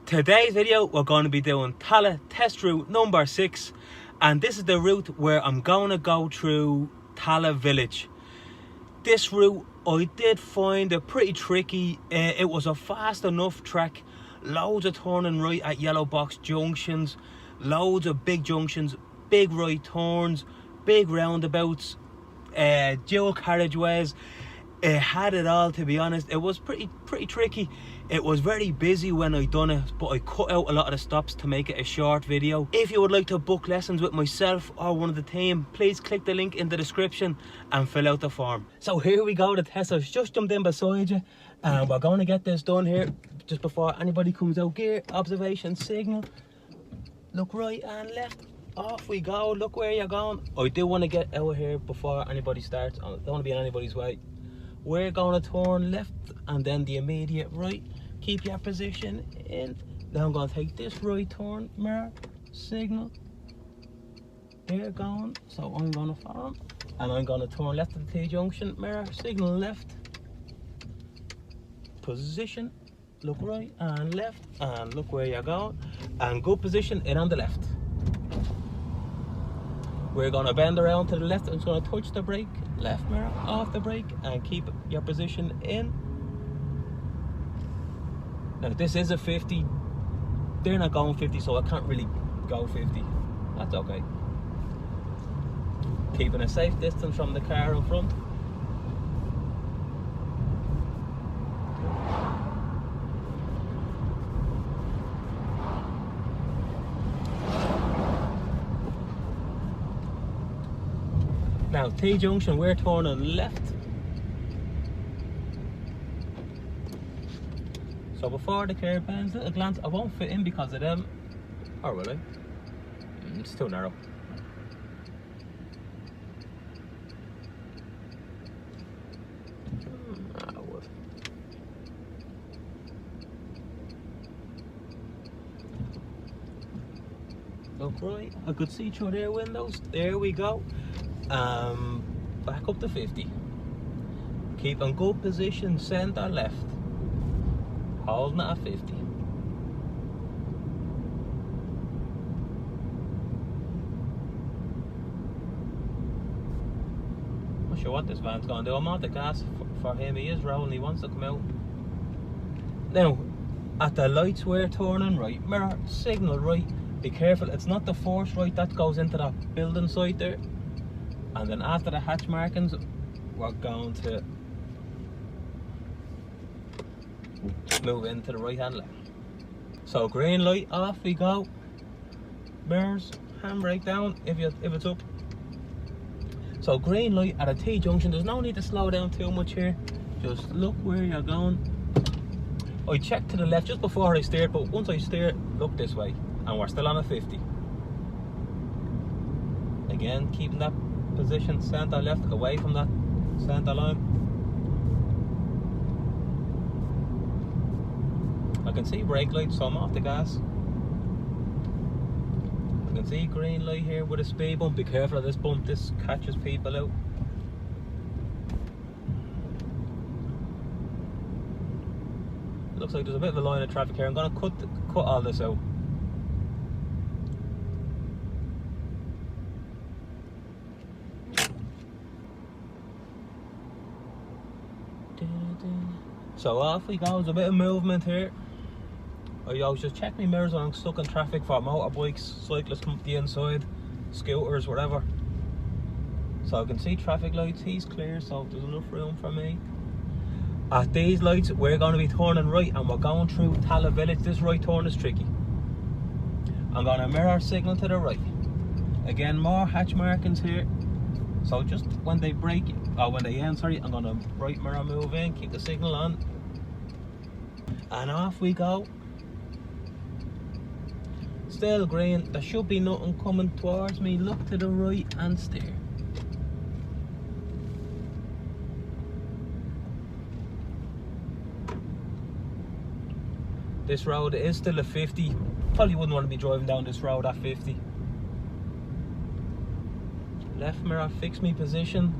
Today's video we're going to be doing Tallaght test route number 6, and this is the route where I'm going to go through Tallaght Village. This route I did find it pretty tricky. It was a fast enough track, loads of turning right at yellow box junctions, loads of big junctions, big right turns, big roundabouts, dual carriageways. It had it all, to be honest. It was pretty tricky. It was very busy when I done it, but I cut out a lot of the stops to make it a short video. If you would like to book lessons with myself or one of the team, please click the link in the description and fill out the form. So here we go, the test. I've just jumped in beside you and we're going to get this done here just before anybody comes out. Gear, observation, signal, look right and left, off we go. Look where you're going. I do want to get out here before anybody starts. I don't want to be in anybody's way. We're going to turn left and then the immediate right. Keep your position in. Now I'm going to take this right turn, mirror, signal. They're going, so I'm going to follow them. And I'm going to turn left at the T-junction, mirror, signal left. Position, look right and left, and look where you're going. And good position in on the left. We're going to bend around to the left. I'm just going to touch the brake, left mirror, off the brake, and keep your position in. Now this is a 50. They're not going 50, so I can't really go 50. That's okay. Keeping a safe distance from the car in front. Now T-junction, we're turning left. So before the curb bends, little glance, I won't fit in because of them. Or will I? It's too narrow. I would. Look right, I could see through their windows. There we go. Back up to 50. Keep in good position, centre left. Holding it at 50. Not sure what this van's going to do. I'm on the gas for him. He is rolling. He wants to come out. Now, at the lights we're turning right. Mirror, signal right. Be careful. It's not the force right that goes into that building site there. And then after the hatch markings, we're going to move into the right hand lane. So green light, off we go. Mirrors, handbrake down if it's up. So green light at a T-junction. There's no need to slow down too much here. Just look where you're going. I checked to the left just before I steered, but once I steered, look this way, and we're still on a 50. Again, keeping that position centre left, away from that centre line. I can see brake lights, so I'm off the gas. I can see green light here with a speed bump. Be careful of this bump, this catches people out. Looks like there's a bit of a line of traffic here. I'm going to cut all this out. So off we go. There's a bit of movement here. I always just check my mirrors when I'm stuck in traffic for motorbikes, cyclists come up the inside, scooters, whatever. So I can see traffic lights. He's clear, so there's enough room for me. At these lights, we're going to be turning right and we're going through Tallaght Village. This right turn is tricky. I'm going to mirror signal to the right. Again, more hatch markings here. So just when they brake, or when they end, sorry, I'm going to right mirror move in, keep the signal on. And off we go. Still green. There should be nothing coming towards me. Look to the right and steer. This road is still a 50. Probably wouldn't want to be driving down this road at 50. Left mirror, fix me position.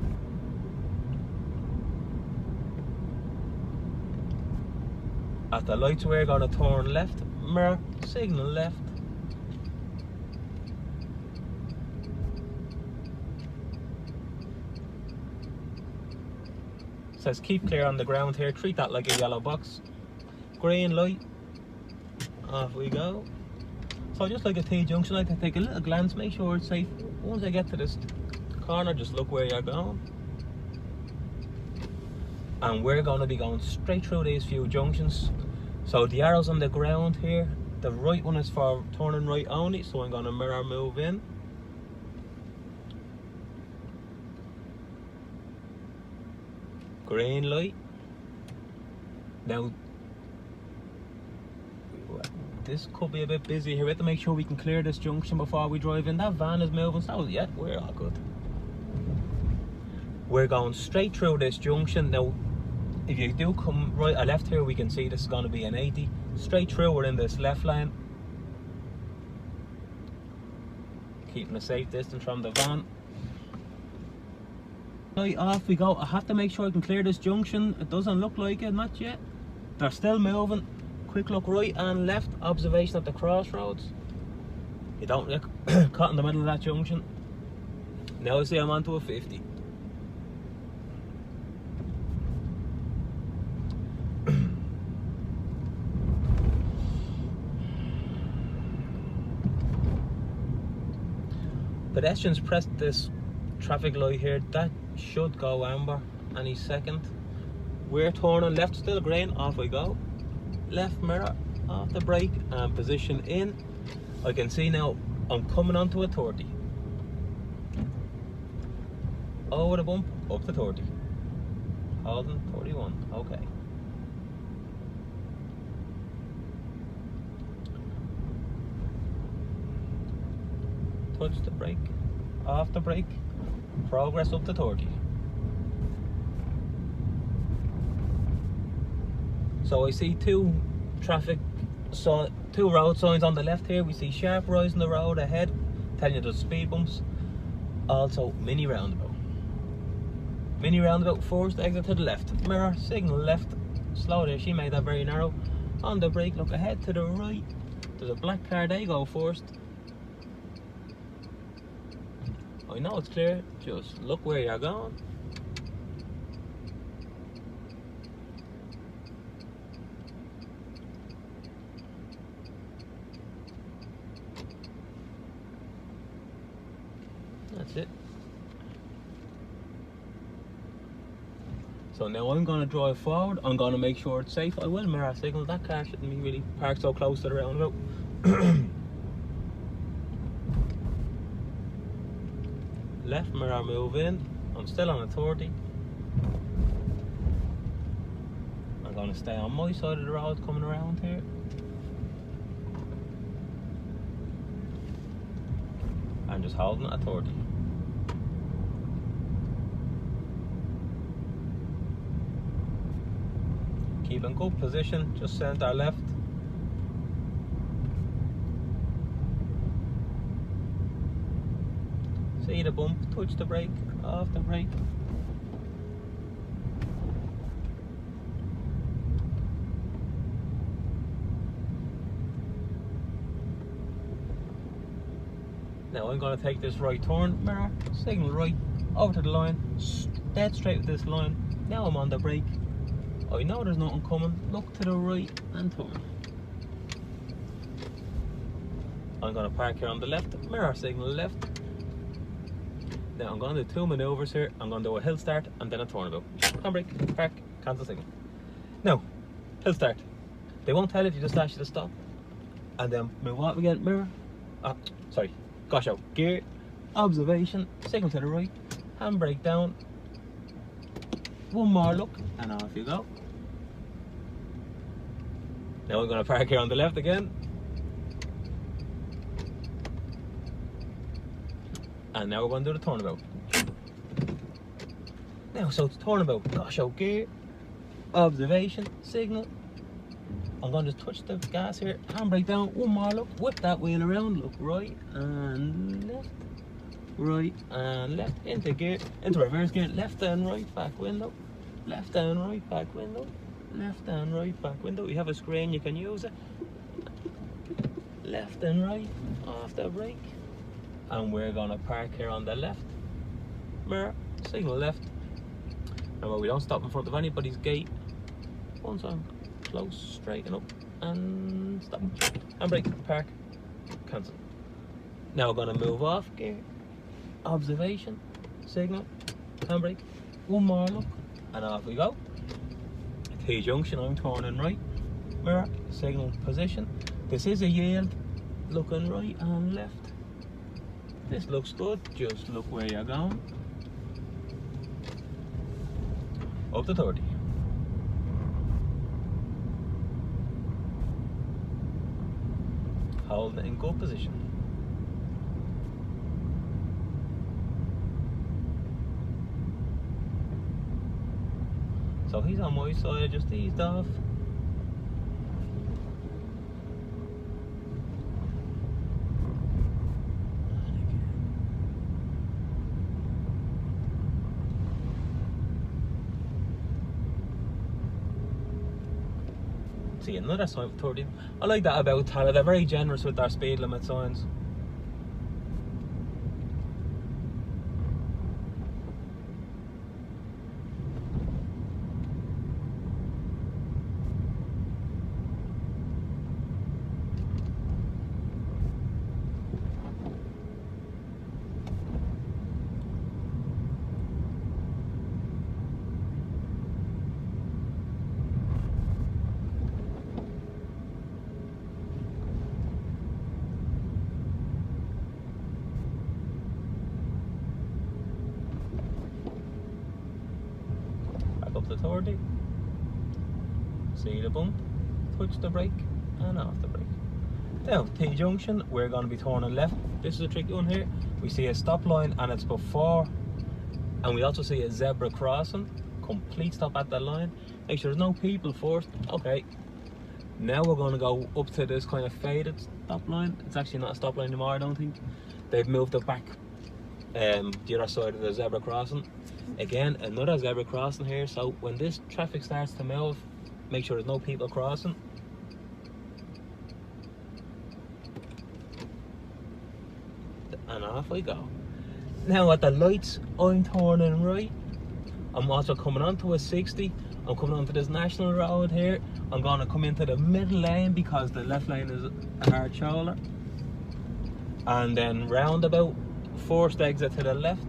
At the lights we're going to turn left, mirror, signal left. Says keep clear on the ground here, treat that like a yellow box. Green light, off we go. So just like a T-junction, I like to take a little glance, make sure it's safe. Once I get to this corner, just look where you're going. And we're going to be going straight through these few junctions. So the arrows on the ground here, the right one is for turning right only, so I'm going to mirror move in. Green light. Now this could be a bit busy here. We have to make sure we can clear this junction before we drive in. That van is moving, so yeah, we're all good. We're going straight through this junction. Now if you do come right or left here, we can see this is going to be an 80. Straight through, we're in this left lane, keeping a safe distance from the van. Right, off we go. I have to make sure I can clear this junction. It doesn't look like it, not yet. They're still moving. Quick look right and left, observation at the crossroads. You don't get caught in the middle of that junction. Now I see I'm onto a 50. Pedestrians press this traffic light here, that should go amber any second. We're turning left, still green, off we go. Left mirror, off the brake and position in. I can see now I'm coming onto a 30. Over the bump, up to 30. Holding 31, okay. Touch the brake, off the brake, progress up to 30. So I see two road signs on the left here. We see sharp rise in the road ahead, telling you there's speed bumps. Also mini roundabout. Mini roundabout, first exit to the left. Mirror, signal left. Slow there, she made that very narrow. On the brake, look ahead to the right. There's a black car, they go first. I know it's clear, just look where you're going. That's it. So now I'm going to drive forward. I'm going to make sure it's safe. I will mirror signal. That car shouldn't be really parked so close to the roundabout. Left mirror move in. I'm still on a 30. I'm going to stay on my side of the road coming around here. I'm just holding at 30. Keep in good position, just centre left. See the bump, touch the brake, off the brake. Now I'm going to take this right turn, mirror, signal right, over to the line, dead straight with this line. Now I'm on the brake. I know there's nothing coming, look to the right and turn. I'm going to park here on the left, mirror signal left. Now I'm going to do two manoeuvres here. I'm going to do a hill start and then a turnabout. Handbrake, park, cancel signal. Now, hill start. They won't tell you if you just ask you to stop. And then move up again, mirror. Sorry, gosh out. Gear, observation, signal to the right, handbrake down. One more look and off you go. Now I'm going to park here on the left again. And now we're going to do the turnabout. Now, so it's turnabout. Gosh, out gear, observation, signal. I'm going to just touch the gas here, handbrake down, one more look, whip that wheel around, look right and left, right and left, into gear, into reverse gear, left and right, back window, left and right, back window, left and right, back window. You have a screen, you can use it. left and right off the brake, and we're gonna park here on the left mirror, signal left. Now we don't stop in front of anybody's gate. Once I'm close, straighten up and stop. Handbrake, park, cancel. Now we're gonna move off gear, observation, signal, handbrake, one more look, and off we go. T-junction, I'm turning right, mirror, signal, position. This is a yield, looking right and left. This looks good, just look where you're going. Up to 30. Hold it in good position. So he's on my side, I just eased off. See another sign for 30. I like that about Tallaght, they're very generous with their speed limit signs. Up to 30. See the bump, touch the brake and off the brake. Now T-junction, we're going to be turning left. This is a tricky one here. We see a stop line and it's before, and we also see a zebra crossing. Complete stop at the line. Make sure there's no people first. Okay, now we're going to go up to this kind of faded stop line. It's actually not a stop line anymore, I don't think. They've moved it back the other side of the zebra crossing. Again, another zebra crossing here, so when this traffic starts to move, make sure there's no people crossing. And off we go. Now at the lights, I'm turning right. I'm also coming onto a 60. I'm coming onto this national road here. I'm going to come into the middle lane because the left lane is a hard shoulder. And then roundabout, forced exit to the left.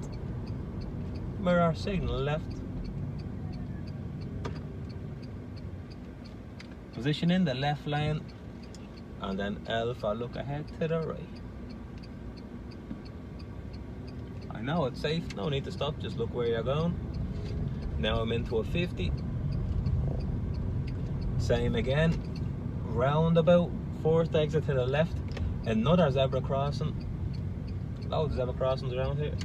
Mirror, signal left. Position in the left lane, and then L for look ahead to the right. I know it's safe, no need to stop, just look where you're going. Now I'm into a 50. Same again, roundabout, forced exit to the left. Another zebra crossing. Loads of zebra crossings around here.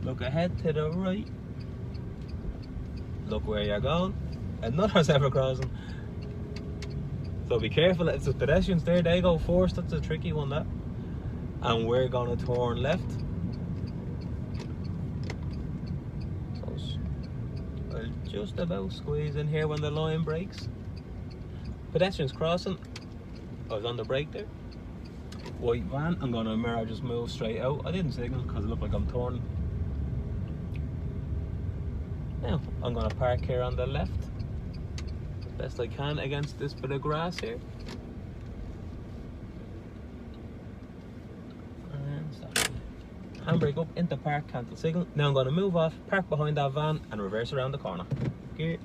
Look ahead to the right. Look where you're going. Another zebra crossing. So be careful, it's the pedestrians there, they go first, that's a tricky one that. And we're gonna turn left. So I'll just about squeeze in here when the line breaks. Pedestrians crossing. I was on the brake there. White van, I'm gonna mirror, just move straight out. I didn't signal because it looked like I'm turning. Now, I'm going to park here on the left, best I can against this bit of grass here. And stop. Handbrake up, into park, cancel signal. Now I'm going to move off, park behind that van and reverse around the corner. Gear,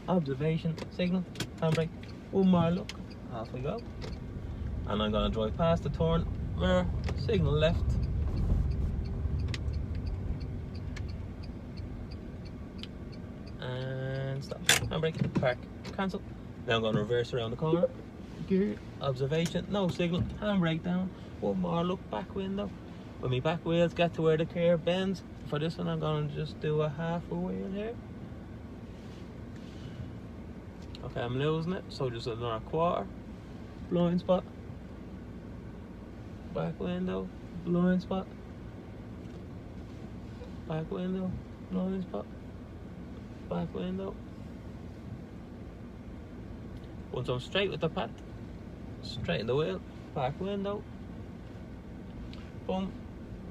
observation, signal, handbrake, one more look, off we go. And I'm going to drive past the turn, mirror, signal left. And stop. Handbrake, park, cancel. Now I'm going to reverse around the corner. Gear, observation, no signal, handbrake down. One more look, back window. When my back wheels get to where the car bends, for this one I'm going to just do a half a wheel here. Okay, I'm losing it, so just another quarter. Blind spot. Back window, blind spot. Back window, blind spot. Back window. Once I'm straight with the path, straighten the wheel, back window. Boom.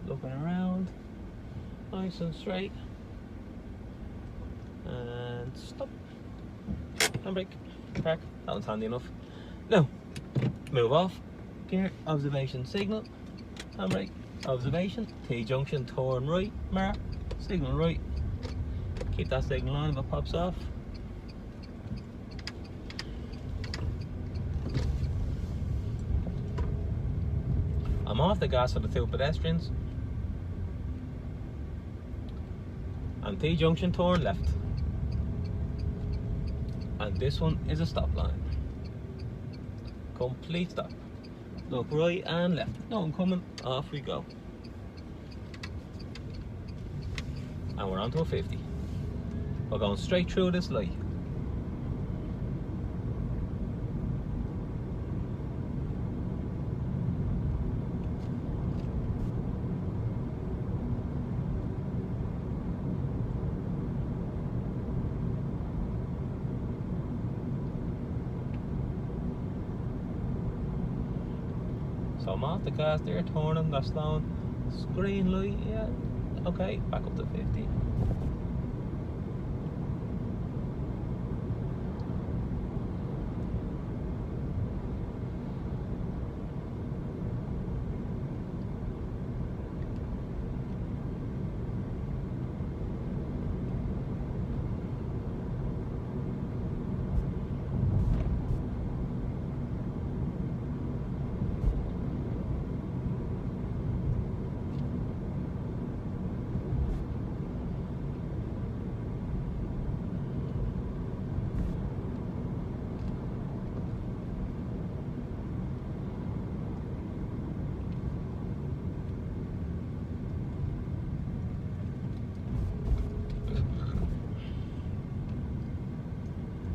Looking around. Nice and straight. And stop. Handbrake. Park. That one's handy enough. Now, move off. Gear. Observation signal. Handbrake. Observation. T-junction. Turn right. Mark. Signal right. Keep that signal on if it pops off. I'm off the gas for the two pedestrians. And T-junction, turn left. And this one is a stop line. Complete stop. Look right and left. No one coming. Off we go. And we're on to a 50. We're going straight through this light. So I'm off the gas there, turning, they're slowing. Green light, yeah. Okay, back up to 50.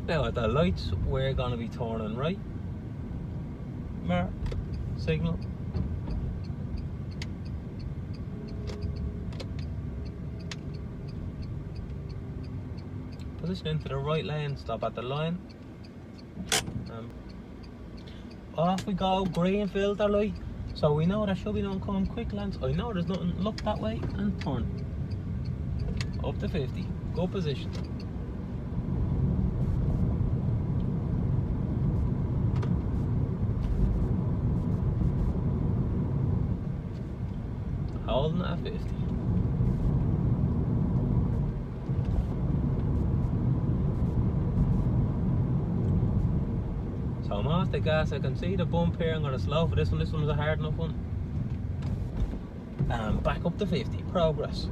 Now at the lights, we're going to be turning right. Mark, signal. Position into the right lane, stop at the line. Off we go, green filter light. So we know there should be no coming quick lanes. I know there's nothing, look that way and turn. Up to 50, good position. Holding at 50. So I'm off the gas, I can see the bump here, I'm going to slow for this one was a hard enough one. And back up to 50, progress.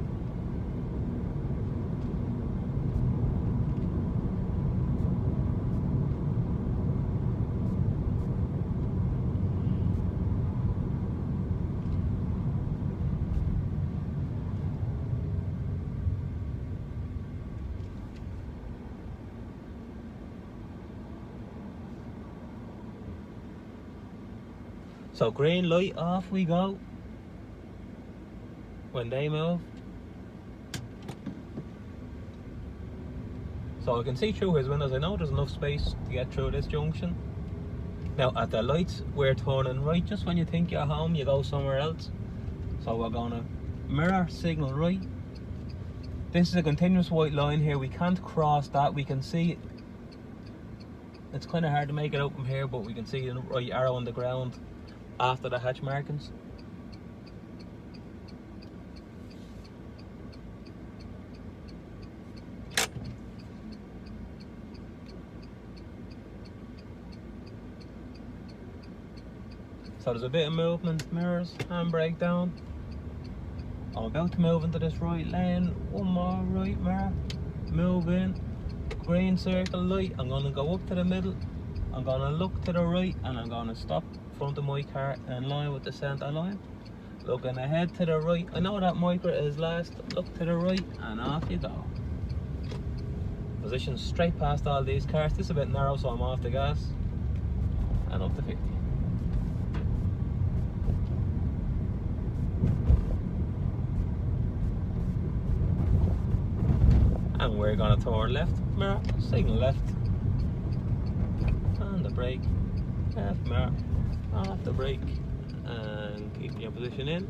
So green light, off we go. When they move. So I can see through his windows. I know there's enough space to get through this junction. Now at the lights, we're turning right. Just when you think you're home, you go somewhere else. So we're gonna mirror, signal right. This is a continuous white line here. We can't cross that. We can see it. It's kind of hard to make it out from here, but we can see the right arrow on the ground after the hatch markings. So there's a bit of movement, mirrors, handbrake down. I'm about to move into this right lane, one more right mirror, move in, green circle light, I'm going to go up to the middle, I'm going to look to the right and I'm going to stop in front of my car in line with the centre line. Looking ahead to the right, I know that micro is last, look to the right and off you go. Position straight past all these cars, this is a bit narrow so I'm off the gas and up to 50. And we're going to turn left, mirror, signal left, and the brake, left mirror, off the brake and keeping your position in.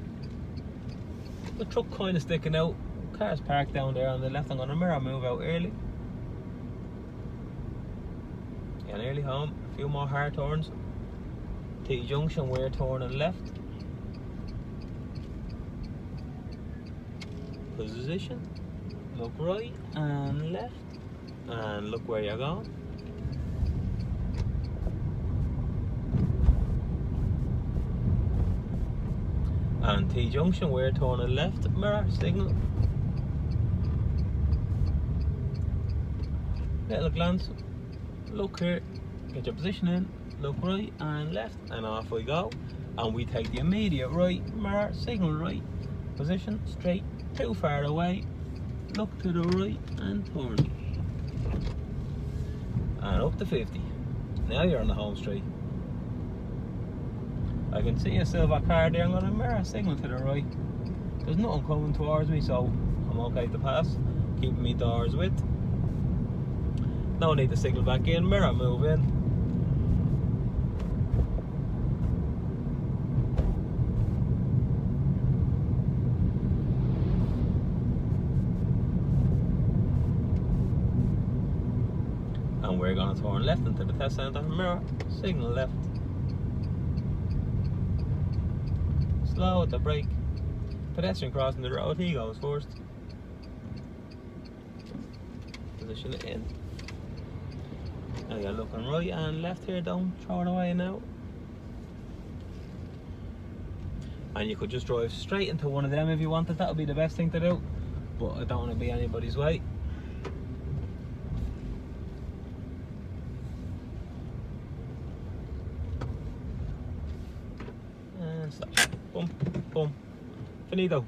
The truck kind of sticking out. Car's parked down there on the left. I'm going to mirror move out early. Get nearly home. A few more hard turns. T junction, we're turning left. Position. Look right and left. And look where you're going. And T junction, we're turning left. Mirror signal. Little glance. Look here. Get your position in. Look right and left. And off we go. And we take the immediate right. Mirror signal right. Position straight. Too far away. Look to the right and turn. And up to 50. Now you're on the home straight. I can see a silver car there. I'm going to mirror signal to the right. There's nothing coming towards me, so I'm okay to pass. Keeping me doors width. No need to signal back in. Mirror move in. And we're going to turn left into the test centre. Mirror signal left. Slow at the brake. Pedestrian crossing the road, he goes first. Position it in. Now you're looking right and left here, don't throw it away now. And you could just drive straight into one of them if you wanted, that would be the best thing to do. But I don't want to be anybody's way. And stop. Boom, boom. Finito.